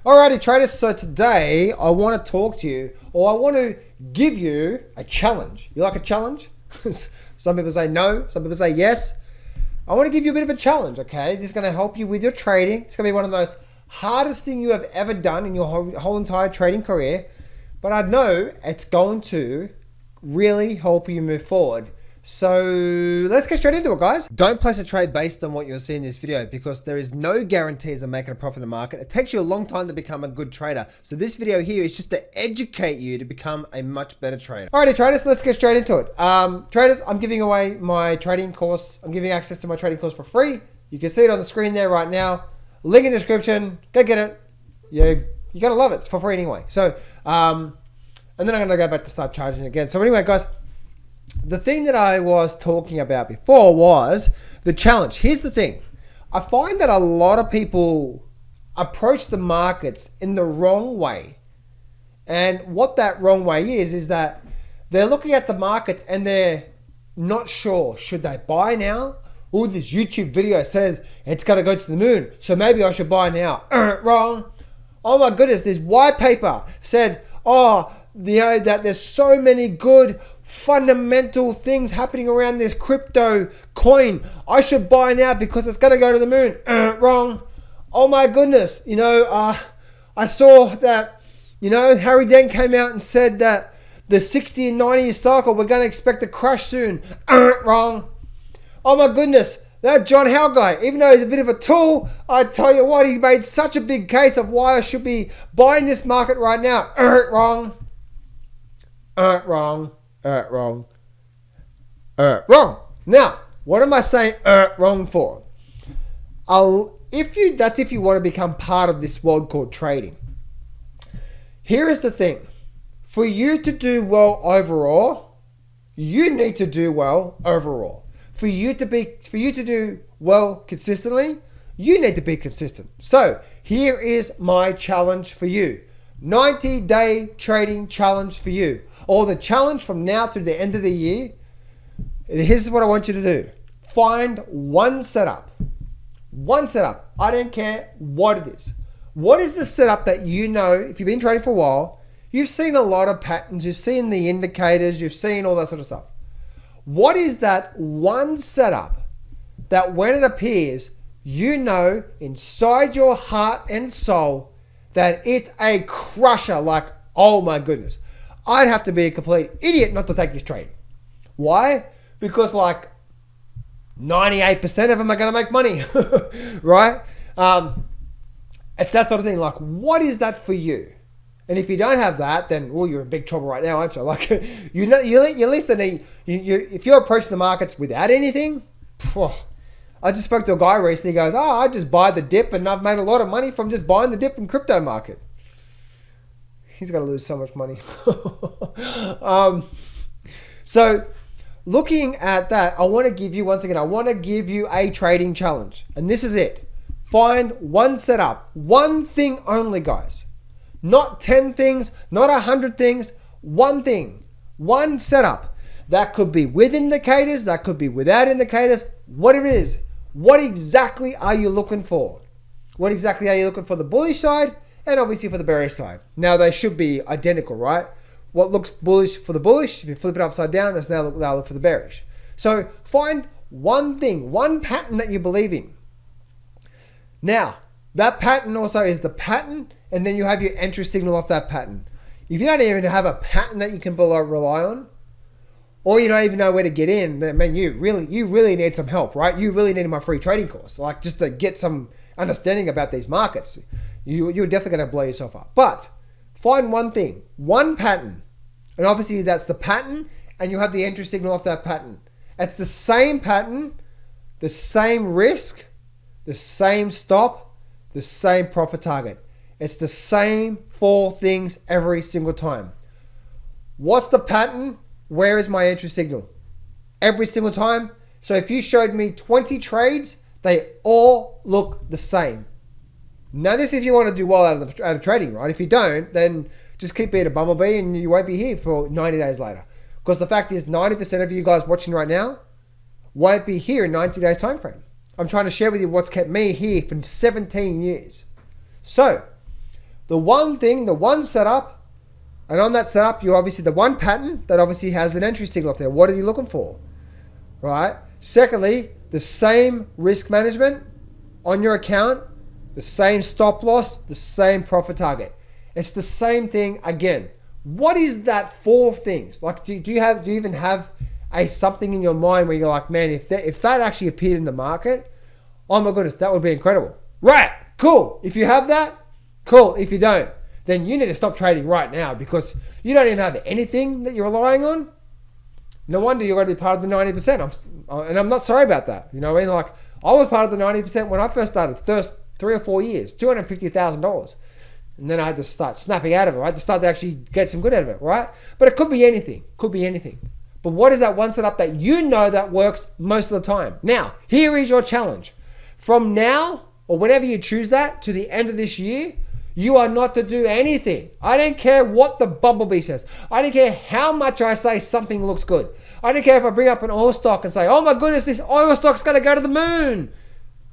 Alrighty traders, so today I want to talk to you, or I want to give you a challenge. You like a challenge? Some people say no, some people say yes. I want to give you a bit of a challenge, okay? This is going to help you with your trading. It's going to be one of the most hardest things you have ever done in your whole entire trading career. But I know it's going to really help you move forward. So let's get straight into it, guys. Don't place a trade based on what you'll see in this video because there is no guarantees of making a profit in the market. It takes you a long time to become a good trader. So this video here is just to educate you to become a much better trader. Alrighty traders, let's get straight into it. Traders, I'm giving away my trading course. I'm giving access to my trading course for free. You can see it on the screen there right now. Link in the description. Go get it. You're gonna love it. It's for free anyway. So, and then I'm gonna go back to start charging again. So anyway, guys, the thing that I was talking about before was the challenge. Here's the thing. I find that a lot of people approach the markets in the wrong way. And what that wrong way is that they're looking at the markets and they're not sure. Should they buy now? Oh, this YouTube video says it's going to go to the moon, so maybe I should buy now. Wrong. Oh my goodness, this white paper said, that there's so many good fundamental things happening around this crypto coin. I should buy now because it's going to go to the moon. Wrong. Oh my goodness. I saw that, Harry Dent came out and said that the 60 and 90 year cycle, we're going to expect a crash soon. Wrong. Oh my goodness. That John Howe guy, even though he's a bit of a tool, I tell you what, he made such a big case of why I should be buying this market right now. Wrong. Wrong. Wrong. Now, what am I saying wrong for? If you want to become part of this world called trading. Here is the thing. For you to do well overall, you need to do well overall. For you to do well consistently, you need to be consistent. So here is my challenge for you. 90-day trading challenge for you. Or the challenge from now through the end of the year. Here's what I want you to do. Find one setup. One setup. I don't care what it is. What is the setup that if you've been trading for a while, you've seen a lot of patterns, you've seen the indicators, you've seen all that sort of stuff. What is that one setup that when it appears, inside your heart and soul that it's a crusher, like, oh my goodness. I'd have to be a complete idiot not to take this trade. Why? Because like 98% of them are going to make money, right? It's that sort of thing. Like, what is that for you? And if you don't have that, then you're in big trouble right now, aren't you? Like, you at least need. If you're approaching the markets without anything, I just spoke to a guy recently. He goes, I just buy the dip, and I've made a lot of money from just buying the dip in crypto market. He's going to lose so much money. So looking at that, I want to give you a trading challenge. And this is it. Find one setup, one thing only, guys. Not 10 things, not 100 things, one thing, one setup. That could be with indicators, that could be without indicators, what it is. What exactly are you looking for? What exactly are you looking for? The bullish side and obviously for the bearish side. Now they should be identical, right? What looks bullish for the bullish, if you flip it upside down, it's now look for the bearish. So find one thing, one pattern that you believe in. Now, that pattern also is the pattern, and then you have your entry signal off that pattern. If you don't even have a pattern that you can rely on, or you don't even know where to get in, then man, you really need some help, right? You really need my free trading course, like just to get some understanding about these markets. You're definitely going to blow yourself up. But find one thing, one pattern, and obviously that's the pattern, and you have the entry signal off that pattern. It's the same pattern, the same risk, the same stop, the same profit target. It's the same 4 things every single time. What's the pattern? Where is my entry signal? Every single time. So if you showed me 20 trades, they all look the same. Notice if you want to do well out of trading, right? If you don't, then just keep being a bumblebee and you won't be here for 90 days later. Because the fact is 90% of you guys watching right now won't be here in 90 days time frame. I'm trying to share with you what's kept me here for 17 years. So the one setup, and on that setup, you obviously the one pattern that obviously has an entry signal there. What are you looking for? Right? Secondly, the same risk management on your account, the same stop loss, the same profit target. It's the same thing again. What is that 4 things? Like, do you even have something in your mind where you're like, man, if that actually appeared in the market, oh my goodness, that would be incredible. Right, cool. If you have that, cool. If you don't, then you need to stop trading right now because you don't even have anything that you're relying on. No wonder you're going to be part of the 90%. And I'm not sorry about that. You know what I mean? Like, I was part of the 90% when I first started, first 3 or 4 years, $250,000. And then I had to start snapping out of it, right? To start to actually get some good out of it, right? But it could be anything. Could be anything. But what is that one setup that you know that works most of the time? Now, here is your challenge. From now, or whenever you choose that, to the end of this year, you are not to do anything. I don't care what the bumblebee says. I don't care how much I say something looks good. I don't care if I bring up an oil stock and say, oh my goodness, this oil stock's going to go to the moon.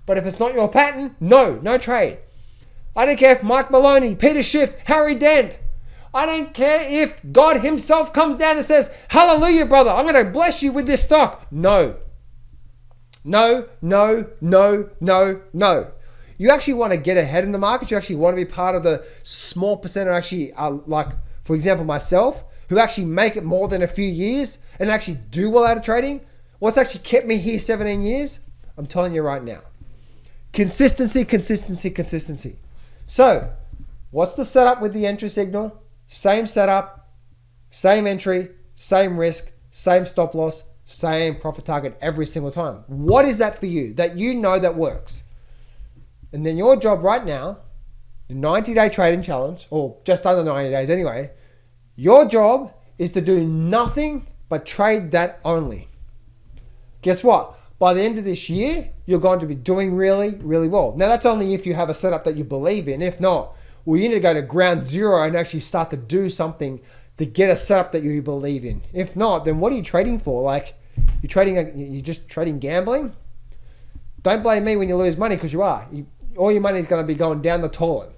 But if it's not your pattern, no trade. I don't care if Mike Maloney, Peter Schiff, Harry Dent. I don't care if God himself comes down and says, hallelujah, brother, I'm going to bless you with this stock. No. You actually want to get ahead in the market. You actually want to be part of the small percent of actually, like, for example, myself, who actually make it more than a few years and actually do well out of trading. What's actually kept me here 17 years? I'm telling you right now. Consistency. So, what's the setup with the entry signal? Same setup, same entry, same risk, same stop loss, same profit target every single time. What is that for you that you know that works? And then your job right now, the 90-day trading challenge, or just under 90 days anyway, your job is to do nothing but trade that only. Guess what? By the end of this year, you're going to be doing really, really well. Now, that's only if you have a setup that you believe in. If not, well, you need to go to ground zero and actually start to do something to get a setup that you believe in. If not, then what are you trading for? Like, you're just trading gambling? Don't blame me when you lose money, because you are. All your money is going to be going down the toilet.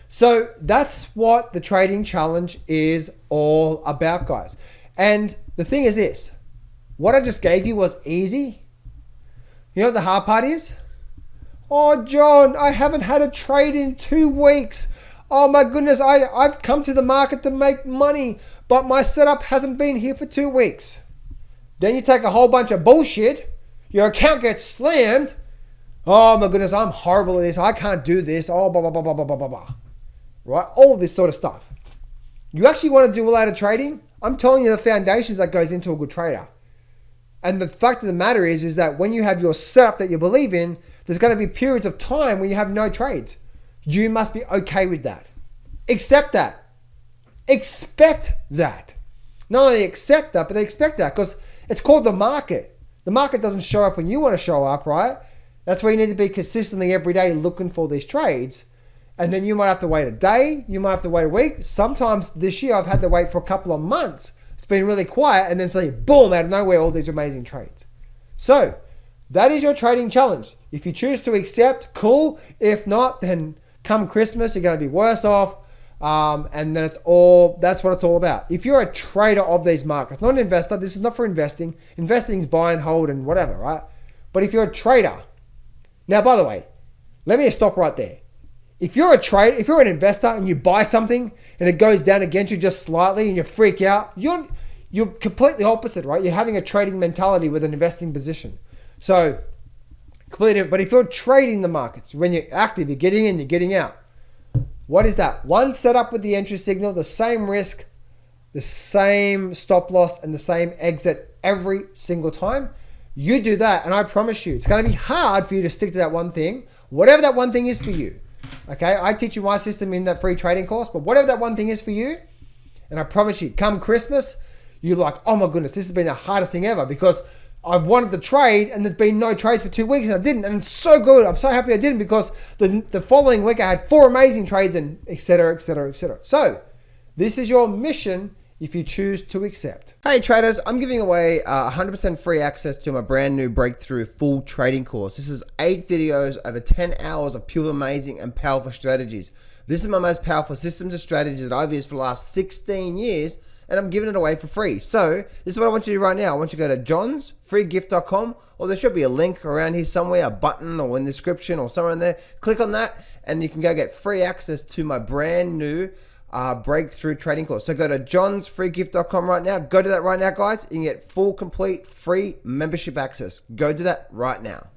So that's what the trading challenge is all about, guys. And the thing is this. What I just gave you was easy. You know what the hard part is? Oh, John, I haven't had a trade in 2 weeks. Oh my goodness, I've come to the market to make money, but my setup hasn't been here for 2 weeks. Then you take a whole bunch of bullshit. Your account gets slammed. Oh my goodness, I'm horrible at this. I can't do this. Oh, blah, blah, blah, blah, blah, blah, blah. Right? All this sort of stuff. You actually want to do a lot of trading? I'm telling you the foundations that goes into a good trader. And the fact of the matter is that when you have your setup that you believe in, there's going to be periods of time when you have no trades. You must be okay with that. Accept that. Expect that. Not only accept that, but they expect that, because it's called the market. The market doesn't show up when you want to show up, right? That's why you need to be consistently every day looking for these trades. And then you might have to wait a day. You might have to wait a week. Sometimes this year I've had to wait for a couple of months. It's been really quiet, and then suddenly, boom, out of nowhere, all these amazing trades. So that is your trading challenge. If you choose to accept, cool. If not, then come Christmas, you're going to be worse off. And then that's what it's all about. If you're a trader of these markets, not an investor, this is not for investing. Investing is buy and hold and whatever, right? But if you're a trader, now, by the way, let me stop right there. If you're a trader, if you're an investor and you buy something and it goes down against you just slightly and you freak out, you're completely opposite, right? You're having a trading mentality with an investing position. So, completely different. But if you're trading the markets, when you're active, you're getting in, you're getting out. What is that? One setup with the entry signal, the same risk, the same stop loss, and the same exit every single time. You do that, and I promise you, it's going to be hard for you to stick to that one thing, whatever that one thing is for you. Okay, I teach you my system in that free trading course, but whatever that one thing is for you, and I promise you, come Christmas, you're like, oh my goodness, this has been the hardest thing ever, because I've wanted to trade and there's been no trades for 2 weeks and I didn't, and it's so good. I'm so happy I didn't, because the following week I had 4 amazing trades and et cetera, et cetera, et cetera. So this is your mission if you choose to accept. Hey traders, I'm giving away 100% free access to my brand new breakthrough full trading course. This is 8 videos over 10 hours of pure amazing and powerful strategies. This is my most powerful systems and strategies that I've used for the last 16 years, and I'm giving it away for free. So this is what I want you to do right now. I want you to go to johnsfreegift.com, or there should be a link around here somewhere, a button or in the description or somewhere in there. Click on that and you can go get free access to my brand new breakthrough trading course. So go to johnsfreegift.com right now. Go do that right now, guys. You can get full, complete, free membership access. Go do that right now.